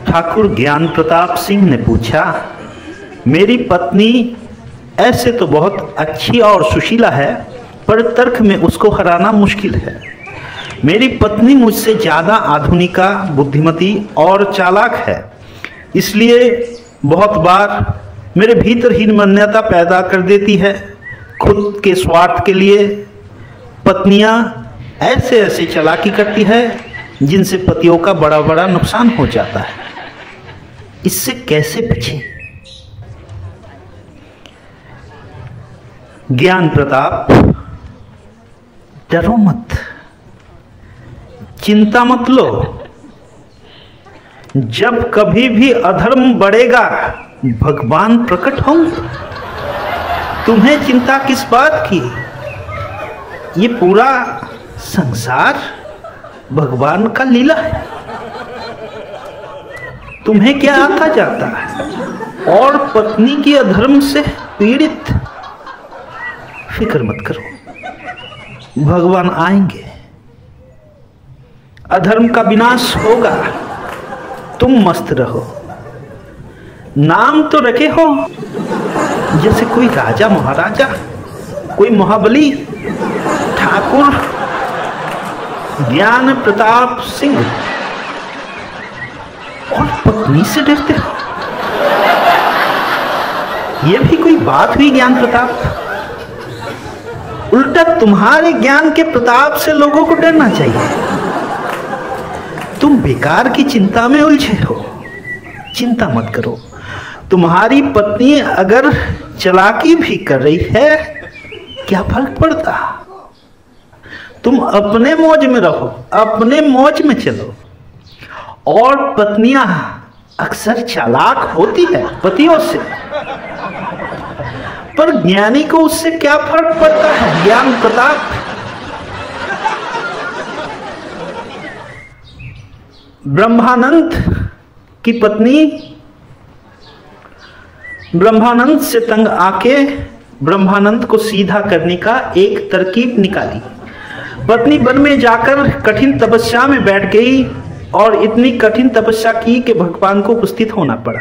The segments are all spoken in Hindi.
ठाकुर ज्ञान प्रताप सिंह ने पूछा, मेरी पत्नी ऐसे तो बहुत अच्छी और सुशीला है, पर तर्क में उसको हराना मुश्किल है। मेरी पत्नी मुझसे ज़्यादा आधुनिका, बुद्धिमती और चालाक है, इसलिए बहुत बार मेरे भीतर हीनमन्यता पैदा कर देती है। खुद के स्वार्थ के लिए पत्नियां ऐसे ऐसे चालाकी करती है जिनसे पतियों का बड़ा बड़ा नुकसान हो जाता है। इससे कैसे बचें? ज्ञान प्रताप, डरो मत, चिंता मत लो। जब कभी भी अधर्म बढ़ेगा भगवान प्रकट होंगे। तुम्हें चिंता किस बात की? ये पूरा संसार भगवान का लीला है। तुम्हें क्या आता जाता है? और पत्नी की अधर्म से पीड़ित, फिक्र मत करो, भगवान आएंगे, अधर्म का विनाश होगा। तुम मस्त रहो। नाम तो रखे हो जैसे कोई राजा महाराजा, कोई महाबली। ठाकुर ज्ञान प्रताप सिंह, और पत्नी से डरते हो? यह भी कोई बात हुई ज्ञान प्रताप? उल्टा तुम्हारे ज्ञान के प्रताप से लोगों को डरना चाहिए। तुम बेकार की चिंता में उलझे हो। चिंता मत करो। तुम्हारी पत्नी अगर चालाकी भी कर रही है, क्या फर्क पड़ता? तुम अपने मौज में रहो, अपने मौज में चलो। और पत्नियां अक्सर चालाक होती है पतियों से, पर ज्ञानी को उससे क्या फर्क पड़ता है? ज्ञान प्रताप, ब्रह्मानंद की पत्नी ब्रह्मानंद से तंग आके ब्रह्मानंद को सीधा करने का एक तरकीब निकाली। पत्नी वन में जाकर कठिन तपस्या में बैठ गई और इतनी कठिन तपस्या की कि भगवान को उपस्थित होना पड़ा।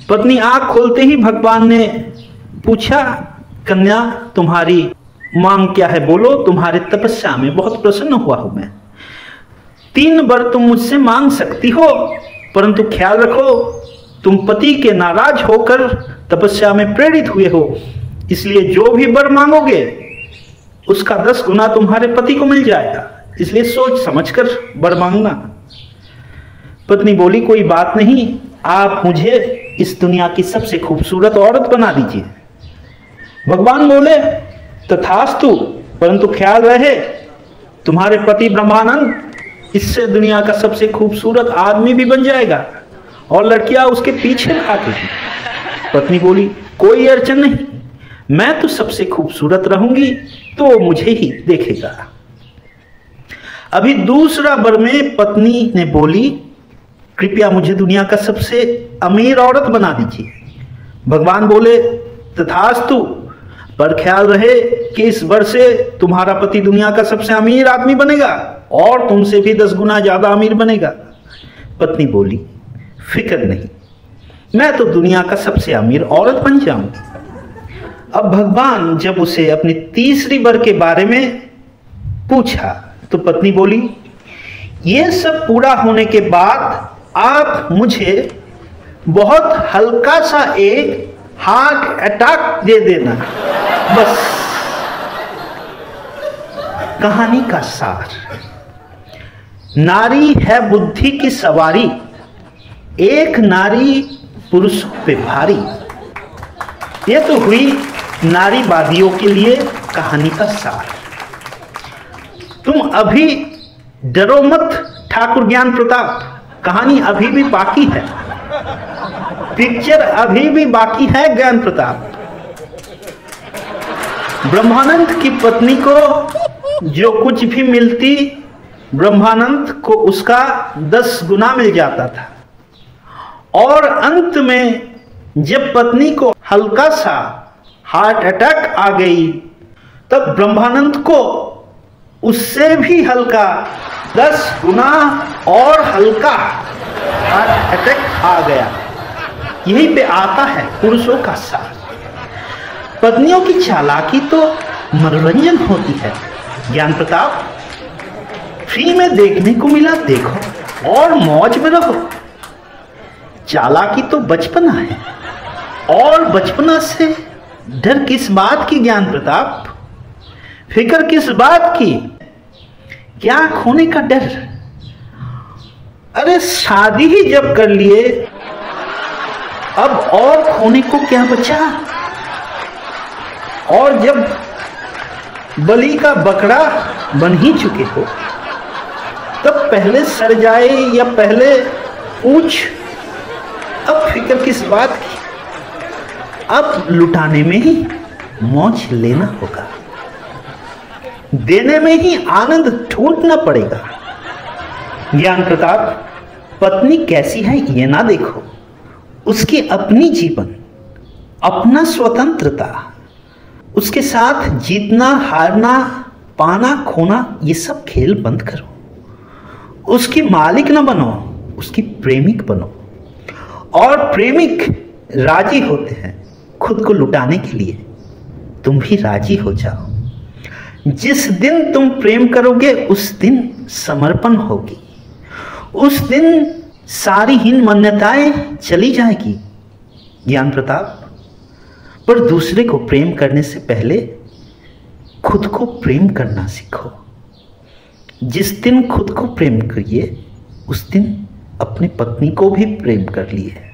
पत्नी आंख खोलते ही भगवान ने पूछा, कन्या तुम्हारी मांग क्या है? बोलो, तुम्हारे तपस्या में बहुत प्रसन्न हुआ हूं मैं। 3 वर तुम मुझसे मांग सकती हो, परंतु ख्याल रखो तुम पति के नाराज होकर तपस्या में प्रेरित हुए हो, इसलिए जो भी वर मांगोगे उसका 10 गुना तुम्हारे पति को मिल जाएगा, इसलिए सोच समझकर वर मांगना। पत्नी बोली, कोई बात नहीं, आप मुझे इस दुनिया की सबसे खूबसूरत औरत बना दीजिए। भगवान बोले, तथास्तु, परंतु ख्याल रहे तुम्हारे पति ब्रह्मानंद इससे दुनिया का सबसे खूबसूरत आदमी भी बन जाएगा और लड़कियां उसके पीछे भागेगी। पत्नी बोली, कोई अड़चन नहीं, मैं तो सबसे खूबसूरत रहूंगी तो वो मुझे ही देखेगा। अभी दूसरा वर में पत्नी ने बोली, कृपया मुझे दुनिया का सबसे अमीर औरत बना दीजिए। भगवान बोले, तथास्तु, पर ख्याल रहे कि इस वर से तुम्हारा पति दुनिया का सबसे अमीर आदमी बनेगा और तुमसे भी 10 गुना ज्यादा अमीर बनेगा। पत्नी बोली, फिक्र नहीं, मैं तो दुनिया का सबसे अमीर औरत बन जाऊंगी। अब भगवान जब उसे अपनी तीसरी वर के बारे में पूछा तो पत्नी बोली, ये सब पूरा होने के बाद आप मुझे बहुत हल्का सा एक हार्ट अटैक दे देना, बस। कहानी का सार, नारी है बुद्धि की सवारी, एक नारी पुरुष पे भारी। ये तो हुई नारीवादियों के लिए कहानी का सार। तुम अभी डरो मत ठाकुर ज्ञान प्रताप, कहानी अभी भी बाकी है, पिक्चर अभी भी बाकी है ज्ञान प्रताप। ब्रह्मानंद की पत्नी को जो कुछ भी मिलती, ब्रह्मानंद को उसका 10 गुना मिल जाता था। और अंत में जब पत्नी को हल्का सा हार्ट अटैक आ गई, तब ब्रह्मानंद को उससे भी हल्का 10 गुना और हल्का हार्ट अटैक आ गया। यहीं पे आता है पुरुषों का सार। पत्नियों की चालाकी तो मनोरंजन होती है। ज्ञान प्रताप, फ्री में देखने को मिला देखो और मौज में रहो। चालाकी तो बचपना है, और बचपना से डर किस बात की ज्ञान प्रताप? फिक्र किस बात की? क्या खोने का डर? अरे शादी ही जब कर लिए, अब और खोने को क्या बचा? और जब बलि का बकरा बन ही चुके हो, तब पहले सर जाए या पहले पूछ? अब फिक्र किस बात की? अब लुटाने में ही मौज लेना होगा, देने में ही आनंद ढूंढना पड़ेगा। ज्ञान प्रताप, पत्नी कैसी है ये ना देखो, उसकी अपनी जीवन, अपना स्वतंत्रता, उसके साथ जीतना हारना, पाना खोना, ये सब खेल बंद करो। उसकी मालिक ना बनो, उसकी प्रेमिक बनो। और प्रेमिक राजी होते हैं खुद को लुटाने के लिए, तुम भी राजी हो जाओ। जिस दिन तुम प्रेम करोगे उस दिन समर्पण होगी, उस दिन सारी हीन मान्यताएं चली जाएगी। ज्ञान प्रताप, पर दूसरे को प्रेम करने से पहले खुद को प्रेम करना सीखो। जिस दिन खुद को प्रेम करिए, उस दिन अपनी पत्नी को भी प्रेम कर लिए।